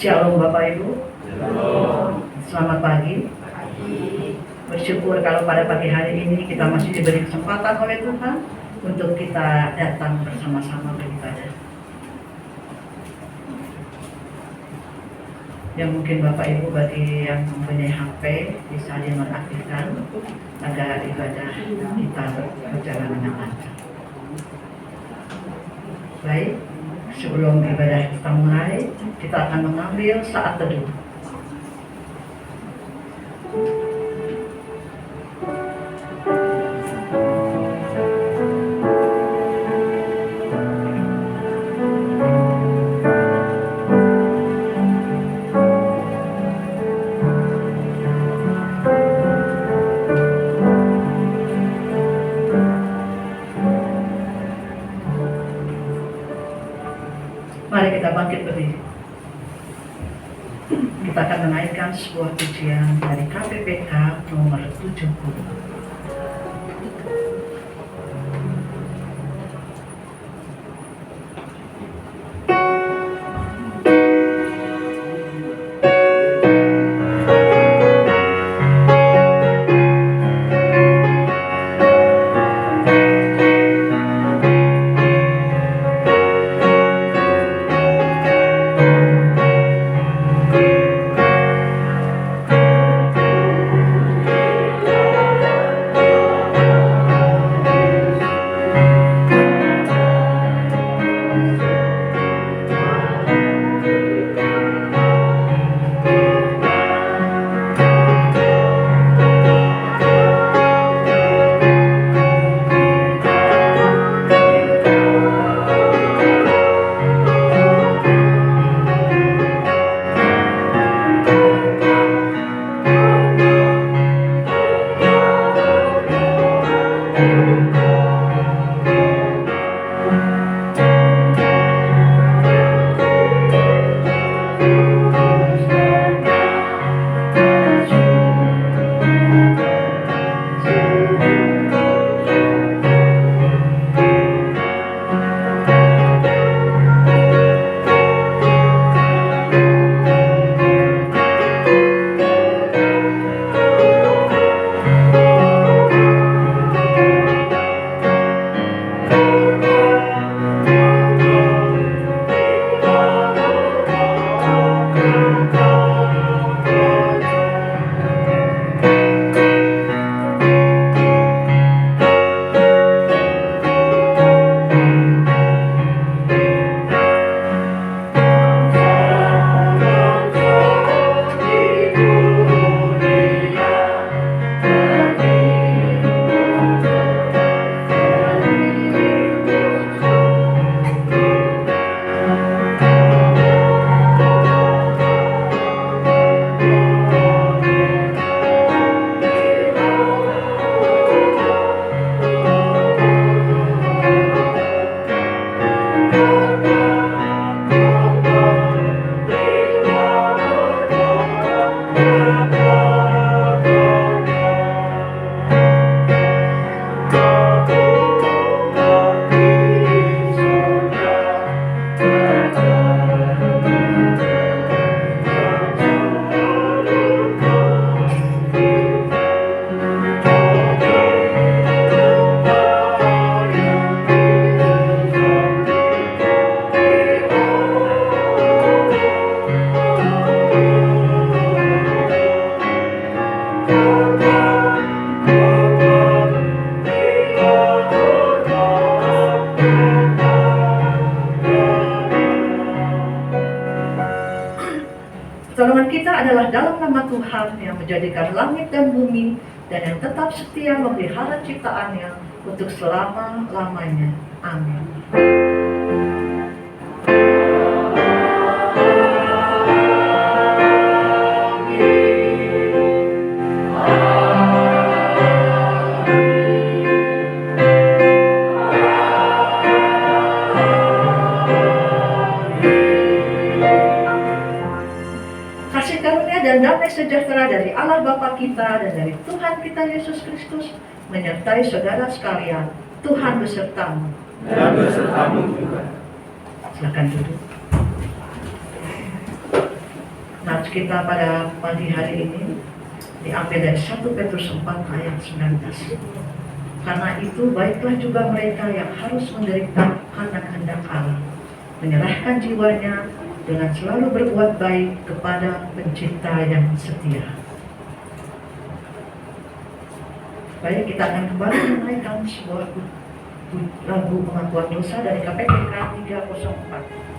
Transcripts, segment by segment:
Shalom Bapak Ibu. Selamat pagi. Bersyukur kalau pada pagi hari ini kita masih diberi kesempatan oleh Tuhan untuk kita datang bersama-sama beribadah. Yang mungkin Bapak Ibu bagi yang mempunyai HP bisa dinonaktifkan agar ibadah kita berjalan dengan lancar. Baik, sebelum ibadah kita mulai, kita akan mengambil saat teduh. Mari kita bangkit berdiri. Kita akan menaikkan sebuah pujian dari KPPK nomor 70. Pertolongan kita adalah dalam nama Tuhan yang menjadikan langit dan bumi dan yang tetap setia memelihara ciptaannya untuk selama-lamanya. Amin. Dan damai sejahtera dari Allah Bapa kita dan dari Tuhan kita Yesus Kristus menyertai saudara sekalian. Tuhan besertamu. Dan besertamu juga. Silakan duduk. Bacaan kita pada pagi hari ini diambil dari 1 Petrus 4 ayat 19. Karena itu baiklah juga mereka yang harus menderita karena kehendak Allah, menyerahkan jiwanya dengan selalu berbuat baik kepada Pencipta yang setia. Baik, kita akan kembali menaikkan sebuah lagu pengakuan dosa dari KPPK 304.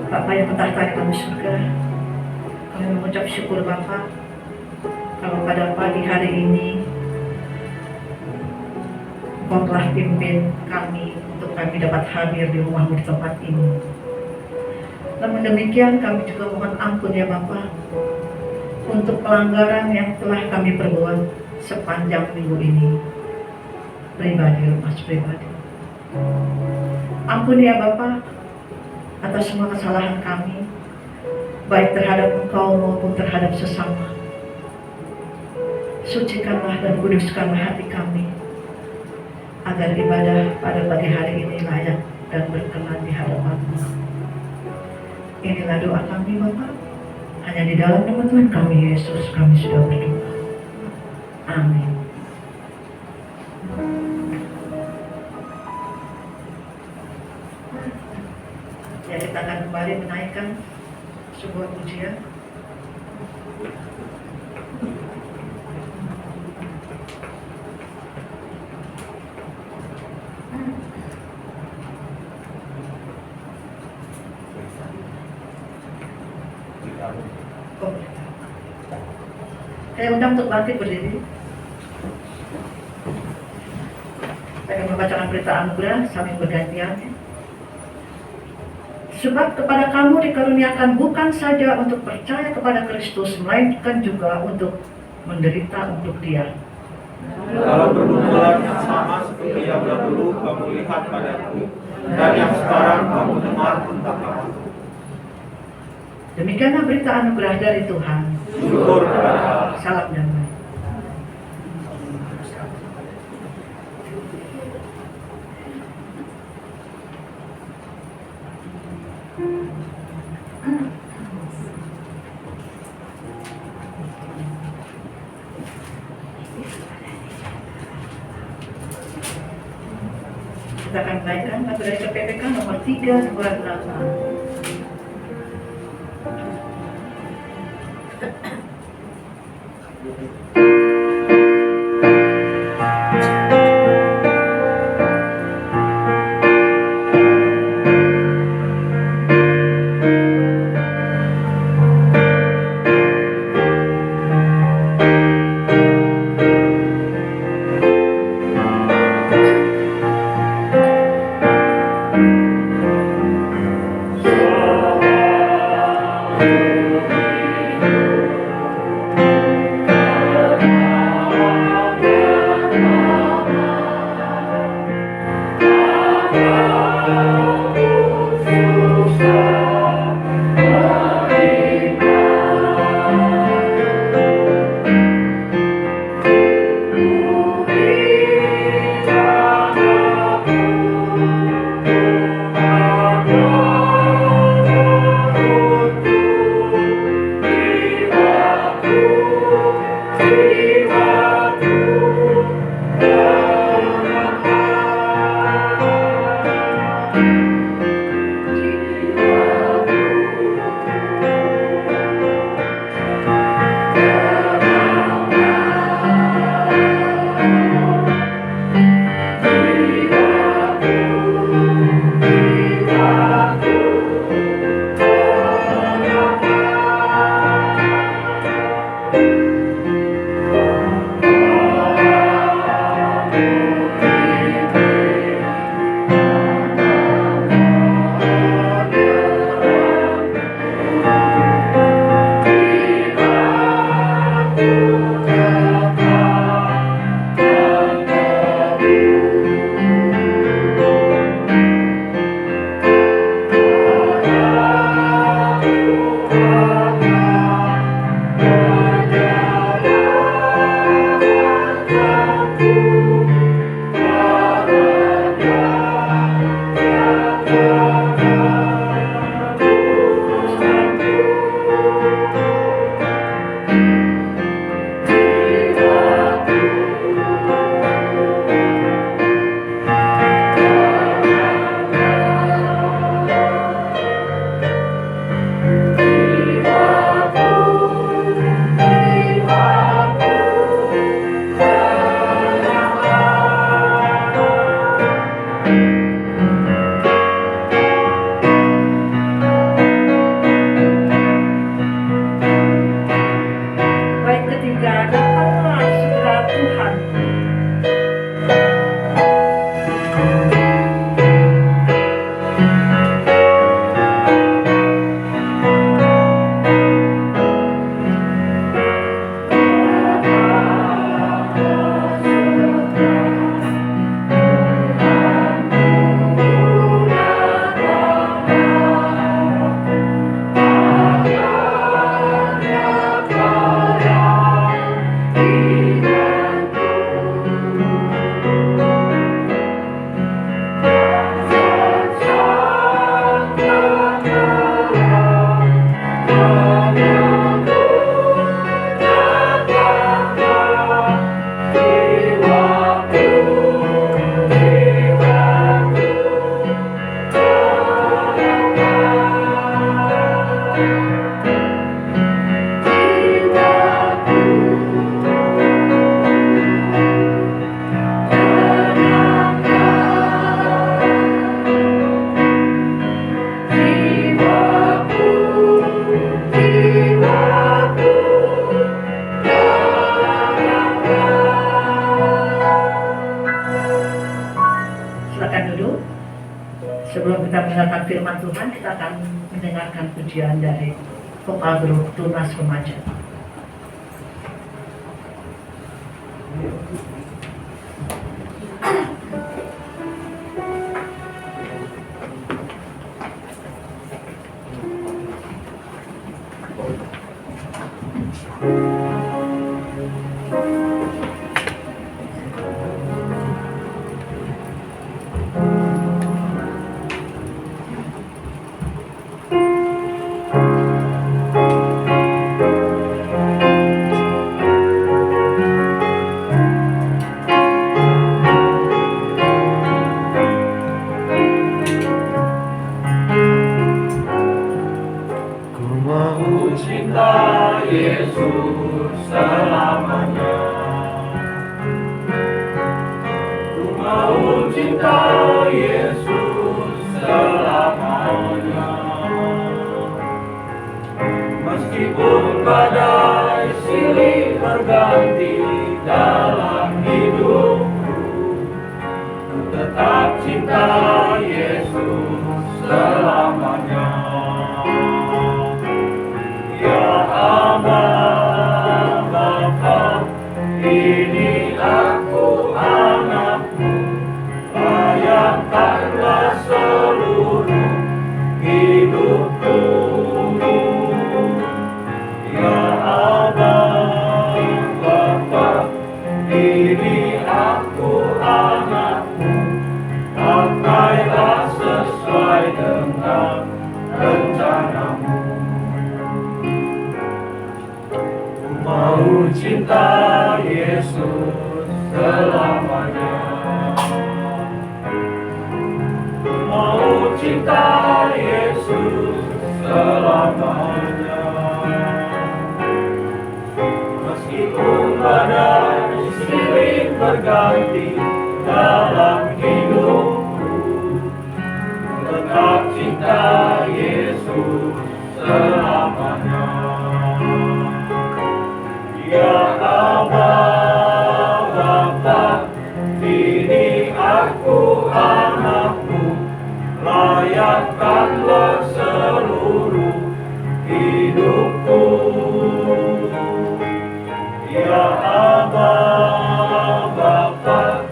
Bapa yang bertahta di dalam surga, kami mengucap syukur Bapa kalau pada pagi hari ini Engkau telah pimpin kami untuk kami dapat hadir di rumah-Mu di tempat ini. Namun demikian kami juga mohon ampun ya Bapa untuk pelanggaran yang telah kami perbuat sepanjang minggu ini, pribadi lepas pribadi. Ampun ya Bapa atas semua kesalahan kami, baik terhadap Engkau maupun terhadap sesama. Sucikanlah dan kuduskanlah hati kami, agar ibadah pada pagi hari ini layak dan berkenan di hadapan-Mu. Inilah doa kami Bapa, hanya di dalam nama Tuhan kami Yesus kami sudah berdoa. Amin. Ya, kita akan kembali menaikkan sebuah pujian. Saya undang untuk bangkit berdiri. Saya akan membacakan berita anugerah saling bergantian. Sebab kepada kamu dikaruniakan bukan saja untuk percaya kepada Kristus, melainkan juga untuk menderita untuk Dia. Dalam pergumulan yang sama seperti yang dahulu kamu lihat padaku, dan yang sekarang kamu dengar tentang aku. Demikianlah berita anugerah dari Tuhan. Syukur kepada Allah. Salam damai. Kita akan menaikkan lagu dari KPPK nomor 328. Sebelum kita mendengarkan firman Tuhan, kita akan mendengarkan pujian dari vokal grup Tunas Remaja. Yesus selamanya. Ku mau cinta Yesus selamanya. Meskipun badai silih berganti dalam hidupku, ku tetap cinta Yesus selamanya. Ya Allah, Bapa, ini aku anakmu, layakkanlah seluruh hidupku. Ya Allah, Bapa, ini aku anakmu, pakailah sesuai dengan rencanamu. Mau cinta Yesus selamanya. Mau cinta Yesus selamanya. Meskipun badai silih berganti dalam hidupku, tetap cinta Yesus selamanya. Ya Allah, Bapa, ini aku anakmu, layakkanlah seluruh hidupku. Ya Allah, Bapa,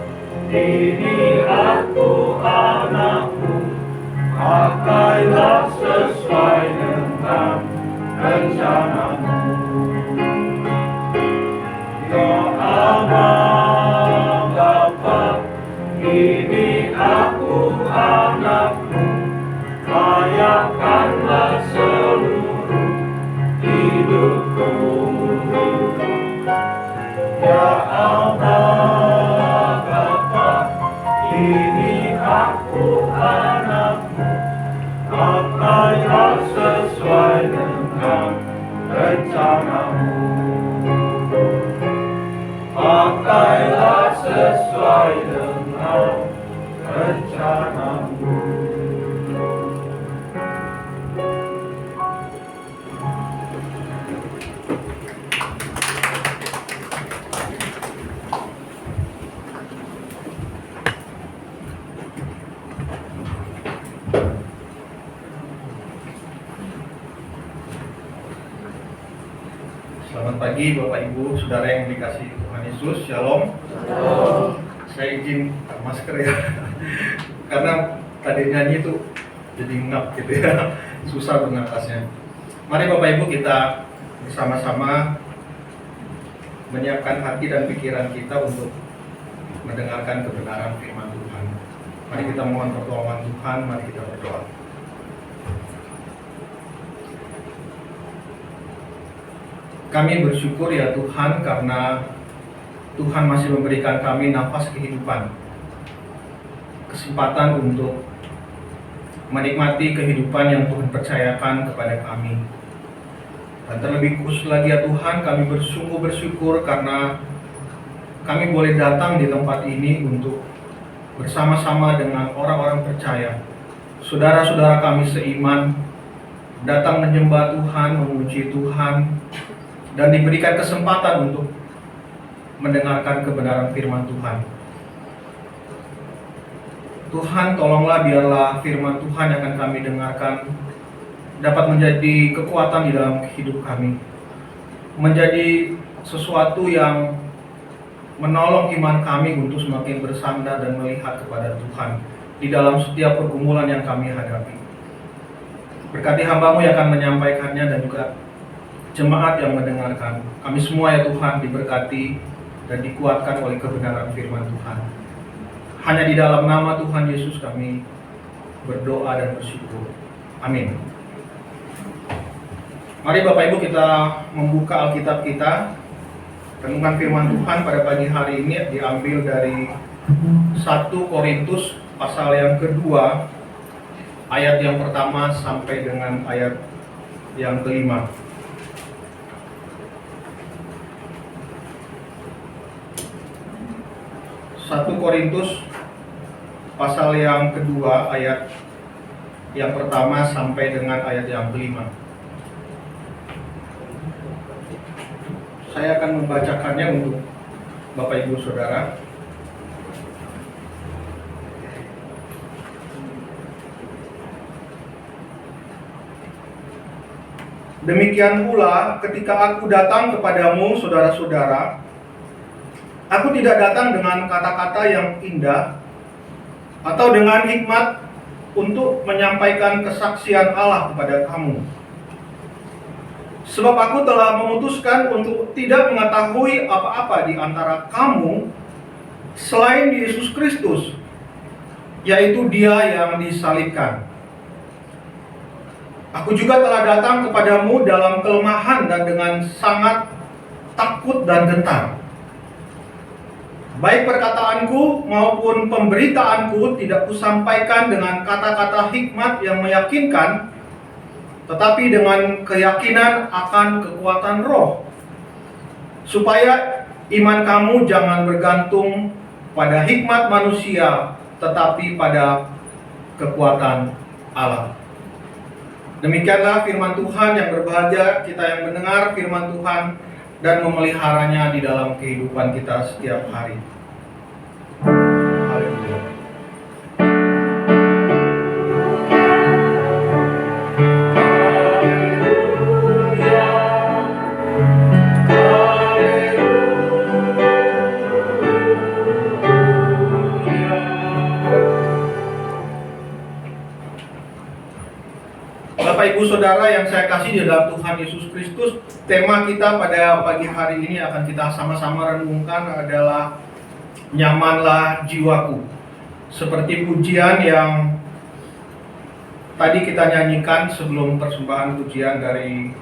ini aku anakmu, pakailah sesuai dengan rencanamu. Ya Allah, Bapa, ini aku anakmu, layakkanlah seluruh hidupku. Ya Allah, Bapa, ini aku anakmu, pakailah sesuai dengan rencanamu. Pakailah sesuai dengan rencanamu. Selamat pagi Bapak Ibu, Saudara yang dikasihi Tuhan Yesus, Shalom. Saya izin masker ya, karena tadi nyanyi itu jadi ngap gitu ya, susah bernafasnya. Mari Bapak Ibu kita bersama-sama menyiapkan hati dan pikiran kita untuk mendengarkan kebenaran firman Tuhan. Mari kita mohon pertolongan Tuhan, mari kita berdoa. Kami bersyukur ya Tuhan karena Tuhan masih memberikan kami nafas kehidupan, kesempatan untuk menikmati kehidupan yang Tuhan percayakan kepada kami. Dan terlebih khusus lagi ya Tuhan, kami bersungguh bersyukur karena kami boleh datang di tempat ini untuk bersama-sama dengan orang-orang percaya, saudara-saudara kami seiman, datang menyembah Tuhan, memuji Tuhan, dan diberikan kesempatan untuk mendengarkan kebenaran firman Tuhan. Tuhan, tolonglah biarlah firman Tuhan yang akan kami dengarkan dapat menjadi kekuatan di dalam hidup kami, menjadi sesuatu yang menolong iman kami untuk semakin bersandar dan melihat kepada Tuhan di dalam setiap pergumulan yang kami hadapi. Berkati hamba-Mu yang akan menyampaikannya dan juga jemaat yang mendengarkan. Kami semua ya Tuhan diberkati dan dikuatkan oleh kebenaran firman Tuhan. Hanya di dalam nama Tuhan Yesus kami berdoa dan bersyukur. Amin. Mari Bapak Ibu kita membuka Alkitab kita. Renungan firman Tuhan pada pagi hari ini diambil dari 1 Korintus pasal yang kedua, ayat yang pertama sampai dengan ayat yang kelima. 1 Korintus pasal yang kedua, ayat yang pertama sampai dengan ayat yang kelima. Saya akan membacakannya untuk Bapak Ibu Saudara. Demikian pula ketika aku datang kepadamu saudara-saudara, aku tidak datang dengan kata-kata yang indah atau dengan hikmat untuk menyampaikan kesaksian Allah kepada kamu. Sebab aku telah memutuskan untuk tidak mengetahui apa-apa di antara kamu selain Yesus Kristus, yaitu Dia yang disalibkan. Aku juga telah datang kepadamu dalam kelemahan dan dengan sangat takut dan gentar. Baik perkataanku maupun pemberitaanku tidak kusampaikan dengan kata-kata hikmat yang meyakinkan, tetapi dengan keyakinan akan kekuatan roh, supaya iman kamu jangan bergantung pada hikmat manusia, tetapi pada kekuatan Allah. Demikianlah firman Tuhan yang berbahagia kita yang mendengar firman Tuhan dan memeliharanya di dalam kehidupan kita setiap hari. Haleluya. Bapak Ibu Saudara yang saya kasih di dalam Tuhan Yesus Kristus, tema kita pada pagi hari ini akan kita sama-sama renungkan adalah nyamanlah jiwaku. Seperti pujian yang tadi kita nyanyikan sebelum persembahan pujian dari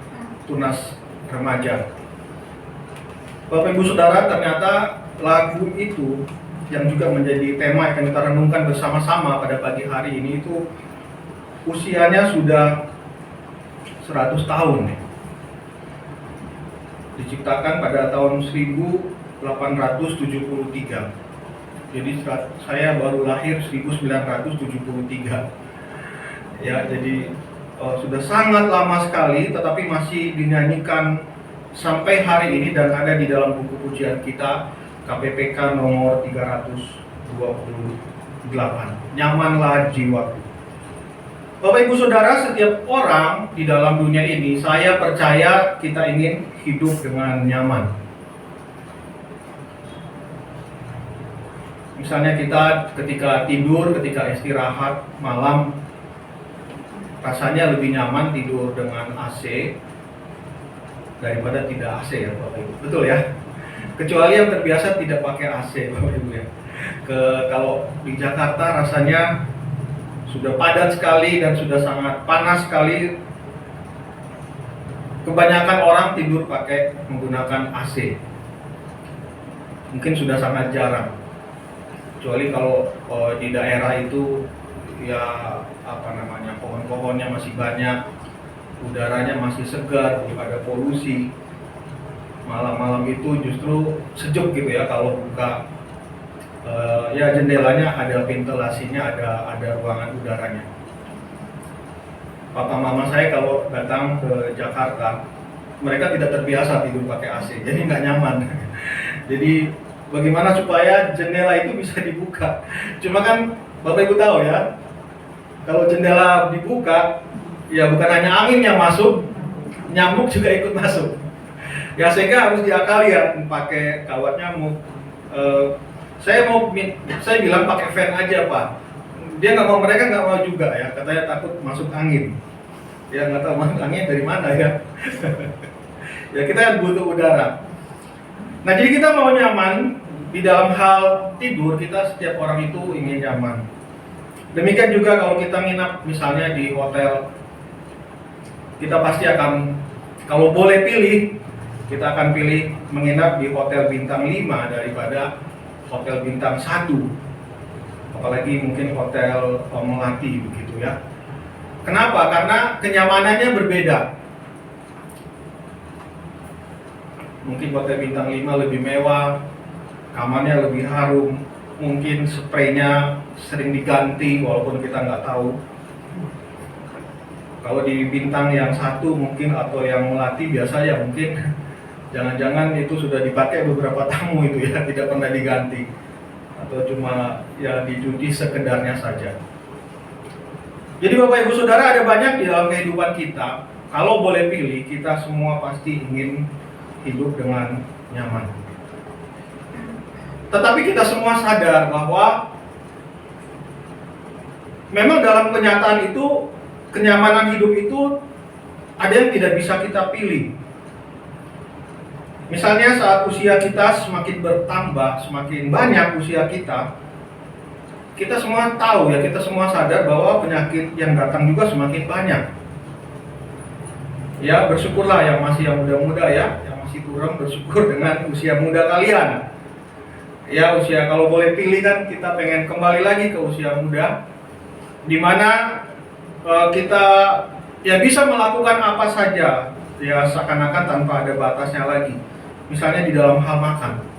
Tunas Remaja. Bapak Ibu Saudara, ternyata lagu itu yang juga menjadi tema yang kita renungkan bersama-sama pada pagi hari ini itu usianya sudah 100 tahun. Diciptakan pada tahun 1873. Jadi saya baru lahir 1973. Ya, jadi sudah sangat lama sekali, tetapi masih dinyanyikan sampai hari ini dan ada di dalam buku pujian kita KPPK nomor 328. Nyamanlah jiwaku. Bapak Ibu Saudara, setiap orang di dalam dunia ini, saya percaya kita ingin hidup dengan nyaman. Misalnya kita ketika tidur, ketika istirahat malam, rasanya lebih nyaman tidur dengan AC daripada tidak AC ya Bapak Ibu. Betul ya? Kecuali yang terbiasa tidak pakai AC Bapak Ibu ya. Kalau di Jakarta rasanya sudah padat sekali dan sudah sangat panas sekali. Kebanyakan orang tidur menggunakan AC. Mungkin sudah sangat jarang. Kecuali kalau di daerah itu ya pohon-pohonnya masih banyak, udaranya masih segar, belum ada polusi. Malam-malam itu justru sejuk gitu ya kalau buka ya jendelanya ada ventilasinya, ada ruangan udaranya. Papa mama saya kalau datang ke Jakarta, mereka tidak terbiasa tidur pakai AC, jadi nggak nyaman. Jadi bagaimana supaya jendela itu bisa dibuka? Cuma kan Bapak Ibu tahu ya, kalau jendela dibuka, ya bukan hanya angin yang masuk, nyamuk juga ikut masuk. Ya sehingga harus diakali ya, pakai kawat nyamuk. Saya bilang pakai fan aja Pak. Dia nggak mau, mereka nggak mau juga ya, katanya takut masuk angin. Ya nggak tahu masuk angin dari mana ya. Ya kita kan butuh udara. Nah jadi kita mau nyaman di dalam hal tidur, kita setiap orang itu ingin nyaman. Demikian juga kalau kita nginap misalnya di hotel, kita pasti akan, kalau boleh pilih, kita akan pilih menginap di hotel bintang 5 daripada hotel bintang 1. Apalagi mungkin hotel Melati begitu ya. Kenapa? Karena kenyamanannya berbeda. Mungkin hotel bintang 5 lebih mewah, kamarnya lebih harum, mungkin spraynya sering diganti walaupun kita nggak tahu. Kalau di bintang yang 1 mungkin atau yang Melati biasa ya mungkin jangan-jangan itu sudah dipakai beberapa tamu itu ya, tidak pernah diganti atau cuma ya dicuci sekedarnya saja. Jadi Bapak Ibu Saudara, ada banyak di dalam kehidupan kita. Kalau boleh pilih, kita semua pasti ingin hidup dengan nyaman. Tetapi kita semua sadar bahwa memang dalam kenyataan itu, kenyamanan hidup itu ada yang tidak bisa kita pilih. Misalnya saat usia kita semakin bertambah, semakin banyak usia kita semua tahu ya, kita semua sadar bahwa penyakit yang datang juga semakin banyak. Ya bersyukurlah yang masih muda-muda ya, yang masih kurang bersyukur dengan usia muda kalian. Ya usia, kalau boleh pilih kan kita pengen kembali lagi ke usia muda, di mana kita ya bisa melakukan apa saja, ya seakan-akan tanpa ada batasnya lagi. Misalnya di dalam hal makan.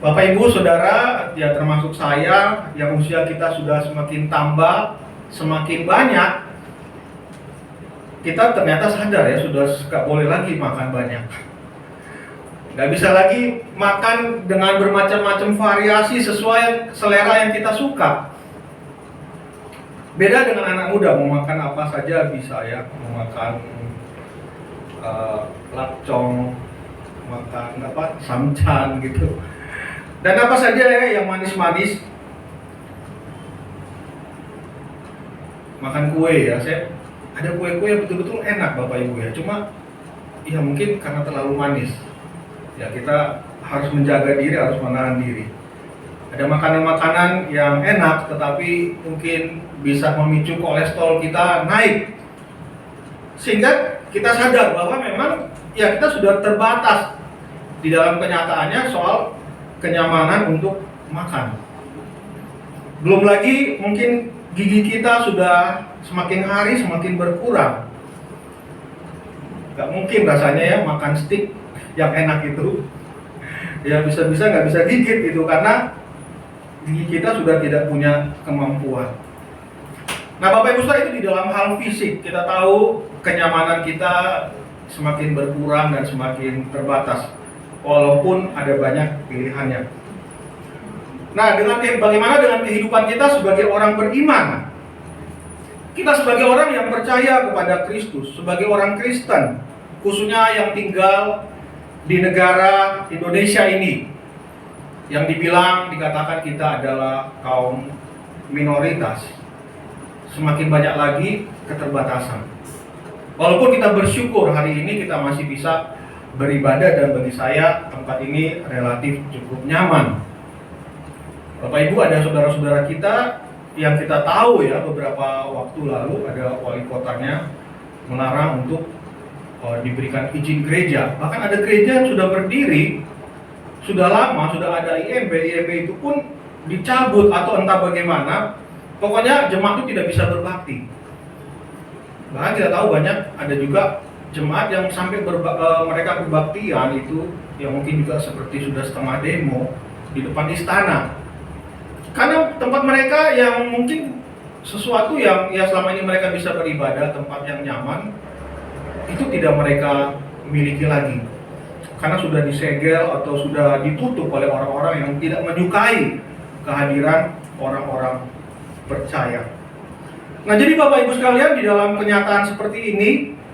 Bapak Ibu Saudara, ya termasuk saya, yang usia kita sudah semakin tambah, semakin banyak, kita ternyata sadar ya sudah gak boleh lagi makan banyak. Gak bisa lagi makan dengan bermacam-macam variasi sesuai selera yang kita suka. Beda dengan anak muda, mau makan apa saja bisa ya, mau makan lakcong, makan samcan gitu, dan apa saja ya yang manis-manis, makan kue ya. Saya ada kue-kue yang betul-betul enak Bapak Ibu ya, cuma ya mungkin karena terlalu manis ya, kita harus menjaga diri, harus menahan diri. Ada makanan-makanan yang enak tetapi mungkin bisa memicu kolesterol kita naik, sehingga kita sadar bahwa memang ya kita sudah terbatas di dalam kenyataannya soal kenyamanan untuk makan. Belum lagi mungkin gigi kita sudah semakin hari semakin berkurang. Gak mungkin rasanya ya makan steak yang enak itu ya bisa-bisa nggak bisa gigit itu, karena gigi kita sudah tidak punya kemampuan. Nah Bapak Ibu Saudara, itu di dalam hal fisik kita tahu kenyamanan kita semakin berkurang dan semakin terbatas, walaupun ada banyak pilihannya. Nah, bagaimana dengan kehidupan kita sebagai orang beriman? Kita sebagai orang yang percaya kepada Kristus, sebagai orang Kristen, khususnya yang tinggal di negara Indonesia ini, yang dikatakan kita adalah kaum minoritas. Semakin banyak lagi keterbatasan. Walaupun kita bersyukur hari ini kita masih bisa beribadah, dan bagi saya tempat ini relatif cukup nyaman. Bapak Ibu, ada saudara-saudara kita yang kita tahu ya, beberapa waktu lalu ada wali kotanya melarang untuk diberikan izin gereja. Bahkan ada gereja yang sudah berdiri, sudah lama, sudah ada IMB itu pun dicabut atau entah bagaimana. Pokoknya jemaat itu tidak bisa berbakti. Bahkan kita tahu banyak ada juga jemaat yang sampai mereka berbaktian itu yang mungkin juga seperti sudah setengah demo di depan istana. Karena tempat mereka yang mungkin sesuatu yang ya selama ini mereka bisa beribadah, tempat yang nyaman, itu tidak mereka miliki lagi. Karena sudah disegel atau sudah ditutup oleh orang-orang yang tidak menyukai kehadiran orang-orang percaya. Nah, jadi Bapak Ibu sekalian, di dalam kenyataan seperti ini,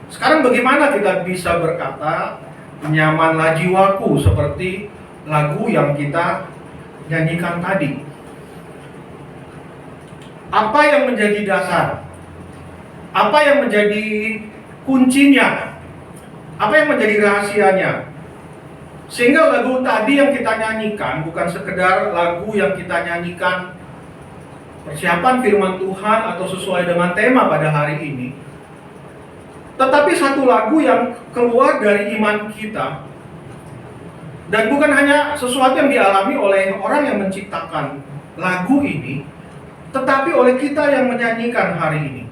sekarang bagaimana kita bisa berkata nyamanlah jiwaku seperti lagu yang kita nyanyikan tadi? Apa yang menjadi dasar? Apa yang menjadi kuncinya? Apa yang menjadi rahasianya? Sehingga lagu tadi yang kita nyanyikan bukan sekedar lagu yang kita nyanyikan persiapan firman Tuhan atau sesuai dengan tema pada hari ini, tetapi satu lagu yang keluar dari iman kita, dan bukan hanya sesuatu yang dialami oleh orang yang menciptakan lagu ini, tetapi oleh kita yang menyanyikan hari ini.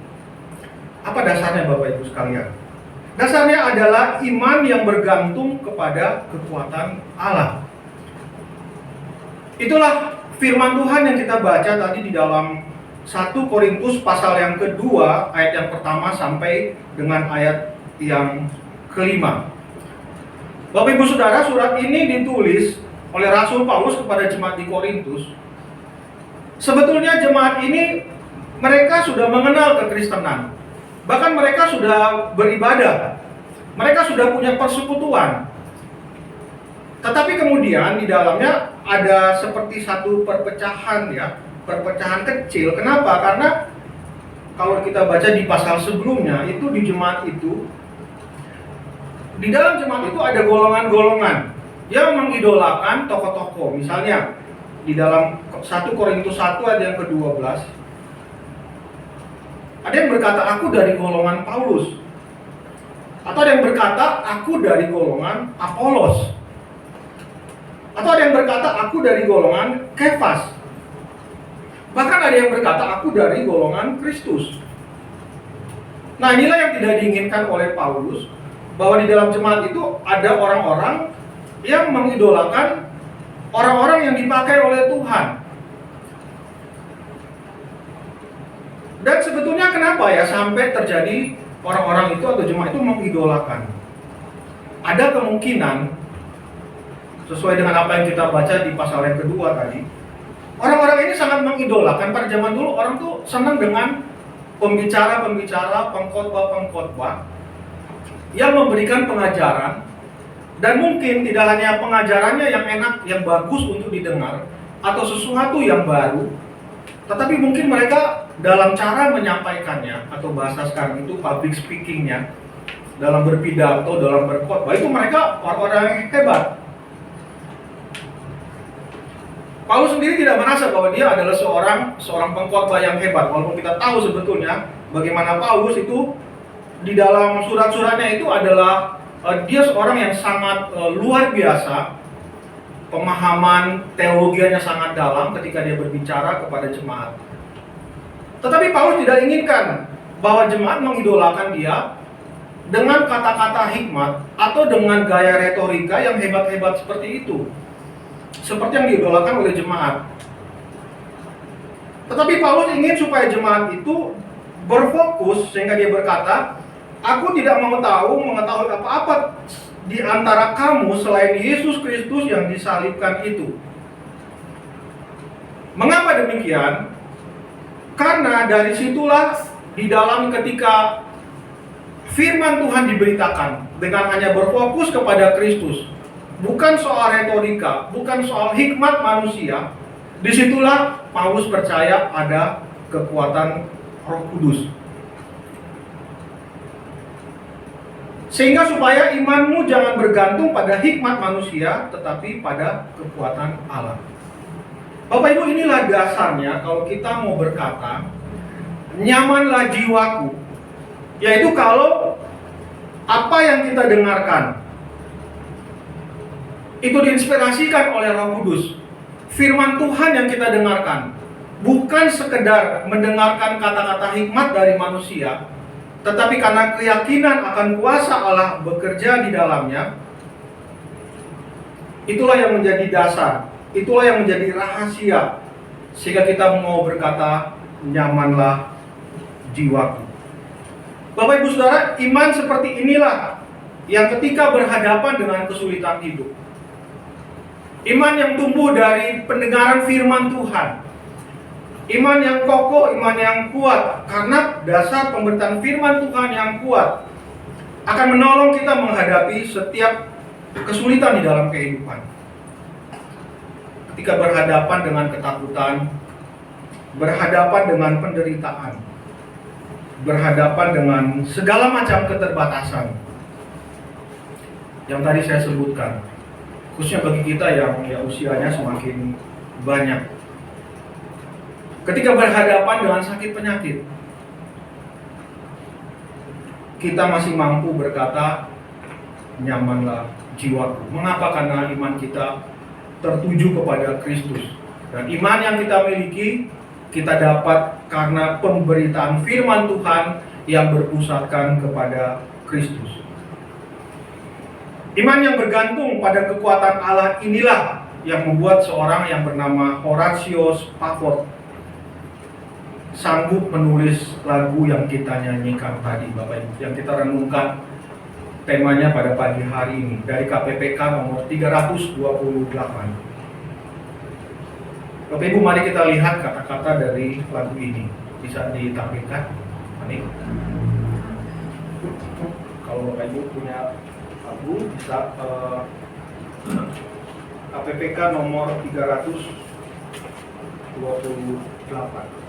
Apa dasarnya Bapak Ibu sekalian? Dasarnya adalah iman yang bergantung kepada kekuatan Allah. Itulah firman Tuhan yang kita baca tadi di dalam 1 Korintus pasal yang kedua, ayat yang pertama sampai dengan ayat yang kelima. Bapak Ibu Saudara, surat ini ditulis oleh Rasul Paulus kepada jemaat di Korintus. Sebetulnya jemaat ini mereka sudah mengenal kekristenan. Bahkan mereka sudah beribadah. Mereka sudah punya persekutuan. Tetapi kemudian di dalamnya ada seperti satu perpecahan ya, perpecahan kecil. Kenapa? Karena kalau kita baca di pasal sebelumnya, itu di jemaat itu, di dalam jemaat itu ada golongan-golongan yang mengidolakan tokoh-tokoh. Misalnya di dalam 1 Korintus 1 ayat yang ke-12, ada yang berkata aku dari golongan Paulus, atau ada yang berkata aku dari golongan Apolos, atau ada yang berkata aku dari golongan Kefas, bahkan ada yang berkata aku dari golongan Kristus. Nah, inilah yang tidak diinginkan oleh Paulus, bahwa di dalam jemaat itu ada orang-orang yang mengidolakan orang-orang yang dipakai oleh Tuhan. Dan sebetulnya kenapa ya sampai terjadi orang-orang itu atau jemaat itu mengidolakan? Ada kemungkinan, sesuai dengan apa yang kita baca di pasal yang kedua tadi, orang-orang ini sangat mengidolakan. Pada zaman dulu orang tuh senang dengan pembicara-pembicara, pengkhotbah-pengkhotbah yang memberikan pengajaran, dan mungkin tidak hanya pengajarannya yang enak, yang bagus untuk didengar, atau sesuatu yang baru, tetapi mungkin mereka dalam cara menyampaikannya, atau bahasa sekarang itu public speakingnya, dalam berpidato, dalam berkhotbah, itu mereka orang-orang yang hebat. Paulus sendiri tidak merasa bahwa dia adalah seorang pengkhotbah yang hebat, walaupun kita tahu sebetulnya bagaimana Paulus itu di dalam surat-suratnya itu adalah dia seorang yang sangat luar biasa, pemahaman teologianya sangat dalam ketika dia berbicara kepada jemaat. Tetapi Paulus tidak inginkan bahwa jemaat mengidolakan dia dengan kata-kata hikmat atau dengan gaya retorika yang hebat-hebat seperti itu, seperti yang diidolakan oleh jemaat. Tetapi Paulus ingin supaya jemaat itu berfokus, sehingga dia berkata, aku tidak mau mengetahui apa-apa di antara kamu selain Yesus Kristus yang disalibkan itu. Mengapa demikian? Karena dari situlah di dalam ketika firman Tuhan diberitakan dengan hanya berfokus kepada Kristus, bukan soal retorika, bukan soal hikmat manusia, disitulah Paulus percaya ada kekuatan Roh Kudus. Sehingga supaya imanmu jangan bergantung pada hikmat manusia, tetapi pada kekuatan Allah. Bapak Ibu, inilah dasarnya kalau kita mau berkata, nyamanlah jiwaku. Yaitu kalau apa yang kita dengarkan itu diinspirasikan oleh Roh Kudus. Firman Tuhan yang kita dengarkan bukan sekedar mendengarkan kata-kata hikmat dari manusia, tetapi karena keyakinan akan kuasa Allah bekerja di dalamnya, itulah yang menjadi dasar, itulah yang menjadi rahasia, sehingga kita mau berkata, nyamanlah jiwaku. Bapak Ibu Saudara, iman seperti inilah yang ketika berhadapan dengan kesulitan hidup, iman yang tumbuh dari pendengaran firman Tuhan, Iman yang kokoh, iman yang kuat, karena dasar pemberitaan firman Tuhan yang kuat akan menolong kita menghadapi setiap kesulitan di dalam kehidupan. Ketika berhadapan dengan ketakutan, berhadapan dengan penderitaan, berhadapan dengan segala macam keterbatasan yang tadi saya sebutkan, khususnya bagi kita yang usianya semakin banyak. Ketika berhadapan dengan sakit penyakit, kita masih mampu berkata, nyamanlah jiwaku. Mengapa? Karena iman kita tertuju kepada Kristus. Dan iman yang kita miliki, kita dapat karena pemberitaan firman Tuhan yang berpusatkan kepada Kristus. Iman yang bergantung pada kekuatan Allah inilah yang membuat seorang yang bernama Horatio Spafford sanggup menulis lagu yang kita nyanyikan tadi, Bapak Ibu, yang kita renungkan temanya pada pagi hari ini dari KPPK nomor 328. Bapak Ibu, mari kita lihat kata-kata dari lagu ini. Bisa ditampilkan? Ini. Kalau Bapak Ibu punya lagu, bisa KPPK nomor 328.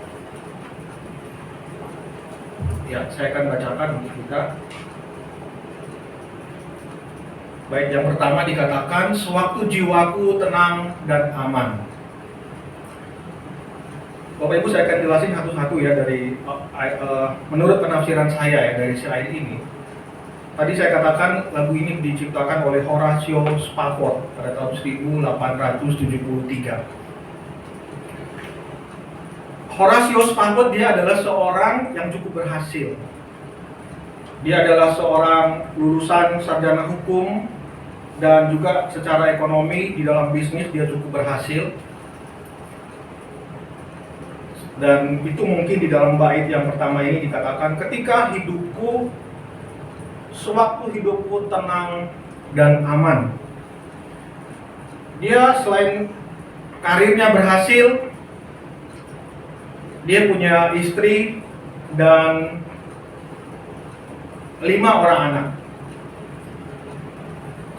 Ya, saya akan bacakan untuk kita. Baik, yang pertama dikatakan, sewaktu jiwaku tenang dan aman. Bapak Ibu, saya akan jelasin satu-satu ya dari menurut penafsiran saya ya dari syair ini. Tadi saya katakan lagu ini diciptakan oleh Horatio Spafford pada tahun 1873. Horatio Spafford dia adalah seorang yang cukup berhasil. Dia adalah seorang lulusan sarjana hukum dan juga secara ekonomi di dalam bisnis dia cukup berhasil. Dan itu mungkin di dalam bait yang pertama ini dikatakan, ketika hidupku, sewaktu hidupku tenang dan aman. Dia selain karirnya berhasil, dia punya istri dan 5 orang anak.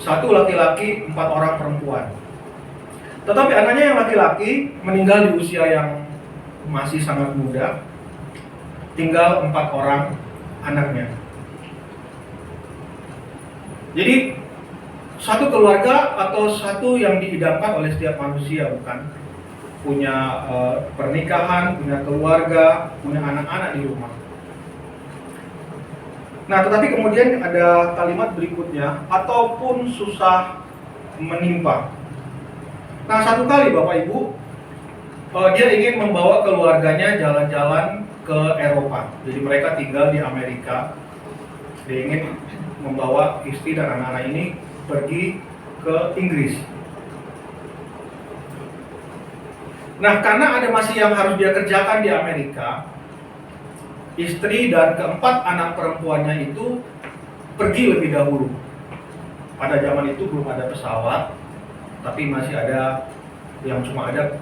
1 laki-laki, 4 orang perempuan. Tetapi anaknya yang laki-laki meninggal di usia yang masih sangat muda. Tinggal 4 orang anaknya. Jadi satu keluarga atau satu yang diidamkan oleh setiap manusia, bukan? Punya pernikahan, punya keluarga, punya anak-anak di rumah. Nah, tetapi kemudian ada kalimat berikutnya, ataupun susah menimpa. Nah, satu kali Bapak Ibu, dia ingin membawa keluarganya jalan-jalan ke Eropa. Jadi mereka tinggal di Amerika. Dia ingin membawa istri dan anak-anak ini pergi ke Inggris. Nah, karena ada masih yang harus dia kerjakan di Amerika, istri dan keempat anak perempuannya itu pergi lebih dahulu. Pada zaman itu belum ada pesawat, tapi masih ada yang cuma ada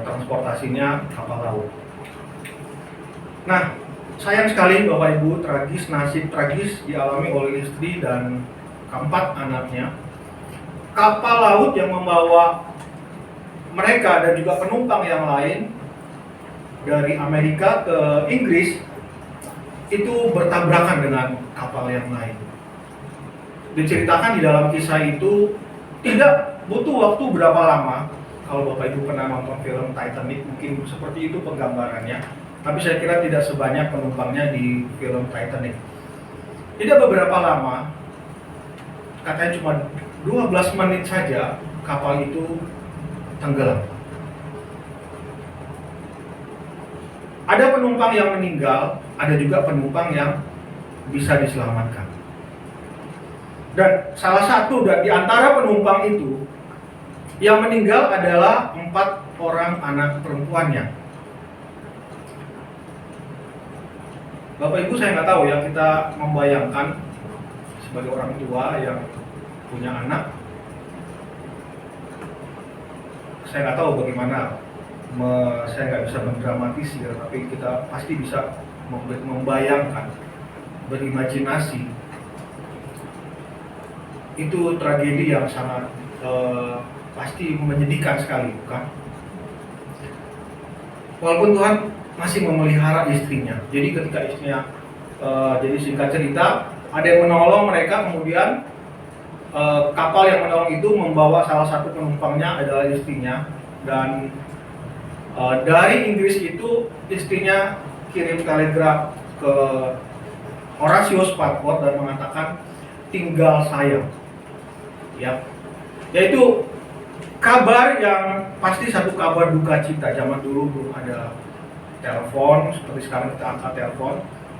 transportasinya kapal laut. Nah, sayang sekali Bapak Ibu, nasib tragis dialami oleh istri dan keempat anaknya. Kapal laut yang membawa mereka dan juga penumpang yang lain dari Amerika ke Inggris itu bertabrakan dengan kapal yang lain. Diceritakan di dalam kisah itu tidak butuh waktu berapa lama. Kalau Bapak Ibu pernah nonton film Titanic, mungkin seperti itu penggambarannya. Tapi saya kira tidak sebanyak penumpangnya di film Titanic. Tidak beberapa lama, katanya cuma 12 menit saja kapal itu tenggelam. Ada penumpang yang meninggal, ada juga penumpang yang bisa diselamatkan. Dan salah satu di antara penumpang itu yang meninggal adalah 4 orang anak perempuannya. Bapak Ibu, saya nggak tahu ya, kita membayangkan sebagai orang tua yang punya anak, saya nggak tahu bagaimana saya nggak bisa mendramatisir, tapi kita pasti bisa membayangkan, berimajinasi. Itu tragedi yang sangat pasti menyedihkan sekali, bukan? Walaupun Tuhan masih memelihara istrinya. Jadi ketika istrinya, jadi singkat cerita, ada yang menolong mereka, kemudian kapal yang menolong itu membawa salah satu penumpangnya adalah istrinya, dan dari Inggris itu istrinya kirim telegram ke Horatius Spafford dan mengatakan tinggal saya, ya, yaitu kabar yang pasti satu kabar duka cita. Zaman dulu belum ada telepon seperti sekarang kita angkat telepon,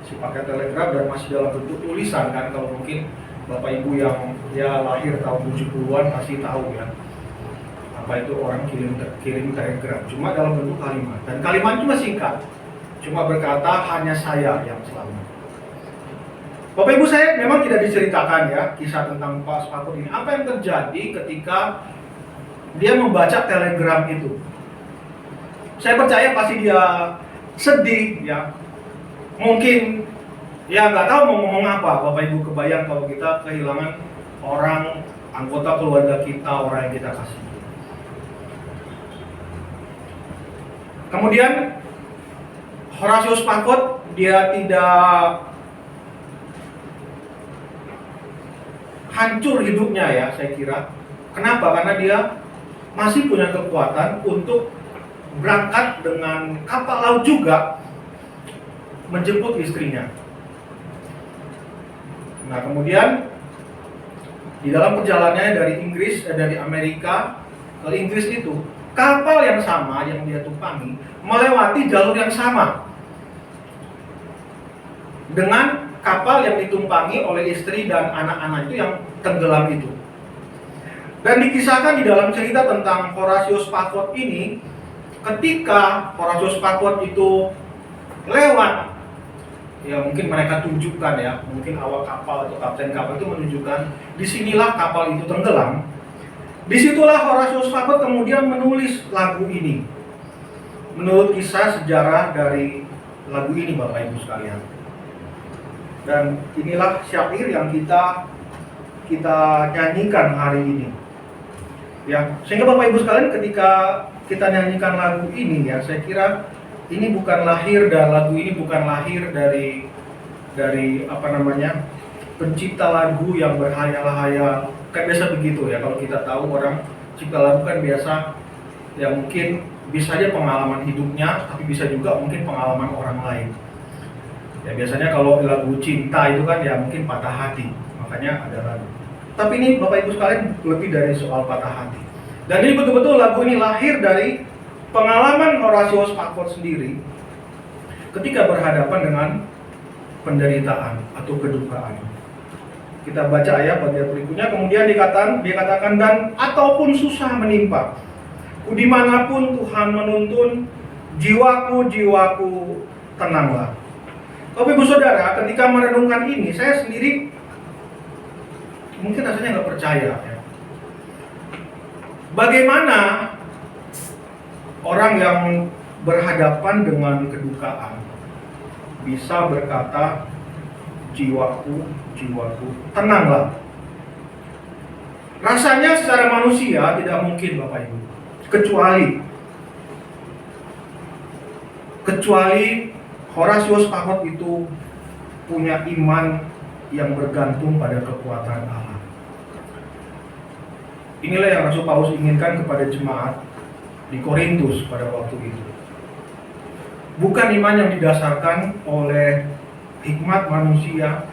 si pakai telegram dan masih dalam bentuk tulisan kan. Kalau mungkin Bapak Ibu yang ya lahir tahun 70-an pasti tahu ya apa itu orang kirim telegram, cuma dalam bentuk kalimat, dan kalimat cuma singkat, cuma berkata hanya saya yang selamat. Bapak Ibu, saya memang tidak diceritakan ya kisah tentang Pak Spafford ini, apa yang terjadi ketika dia membaca telegram itu. Saya percaya pasti dia sedih ya, mungkin ya nggak tahu mau ngomong apa. Bapak Ibu kebayang kalau kita kehilangan orang, anggota keluarga kita, orang yang kita kasih. Kemudian Horatius Spafford dia tidak hancur hidupnya ya, saya kira. Kenapa? Karena dia masih punya kekuatan untuk berangkat dengan kapal laut juga menjemput istrinya. Nah, kemudian di dalam perjalanannya dari Inggris, dari Amerika ke Inggris itu, kapal yang sama yang dia tumpangi melewati jalur yang sama dengan kapal yang ditumpangi oleh istri dan anak-anak itu yang tenggelam itu. Dan dikisahkan di dalam cerita tentang Horatius Spafford ini, ketika Horatius Spafford itu lewat, ya mungkin mereka tunjukkan ya, mungkin awak kapal atau kapten kapal itu menunjukkan disinilah kapal itu tenggelam. Disitulah Horatius Spafford kemudian menulis lagu ini. Menurut kisah sejarah dari lagu ini, Bapak Ibu sekalian. Dan inilah syair yang kita nyanyikan hari ini. Ya, sehingga Bapak Ibu sekalian ketika kita nyanyikan lagu ini ya, saya kira ini bukan lahir, dan lagu ini bukan lahir dari apa namanya, pencipta lagu yang berhayal-hayal. Kan biasa begitu ya, kalau kita tahu orang cipta lagu kan biasa ya, mungkin bisa aja pengalaman hidupnya, tapi bisa juga mungkin pengalaman orang lain. Ya biasanya kalau lagu cinta itu kan ya mungkin patah hati, makanya ada lagu. Tapi ini Bapak Ibu sekalian lebih dari soal patah hati. Dan ini betul-betul lagu ini lahir dari pengalaman Horatius Spafford sendiri ketika berhadapan dengan penderitaan atau kedukaan. Kita baca ayat bagian berikutnya, kemudian dikatakan dan ataupun susah menimpa, dimanapun Tuhan menuntun, jiwaku tenanglah. Bapak Ibu Saudara, ketika merenungkan ini, saya sendiri mungkin rasanya nggak percaya ya. Bagaimana orang yang berhadapan dengan kedukaan bisa berkata jiwaku tenanglah. Rasanya secara manusia tidak mungkin, Bapak Ibu, kecuali Horatius Spafford itu punya iman yang bergantung pada kekuatan Allah. Inilah yang Rasul Paulus inginkan kepada jemaat di Korintus pada waktu itu. Bukan iman yang didasarkan oleh hikmat manusia.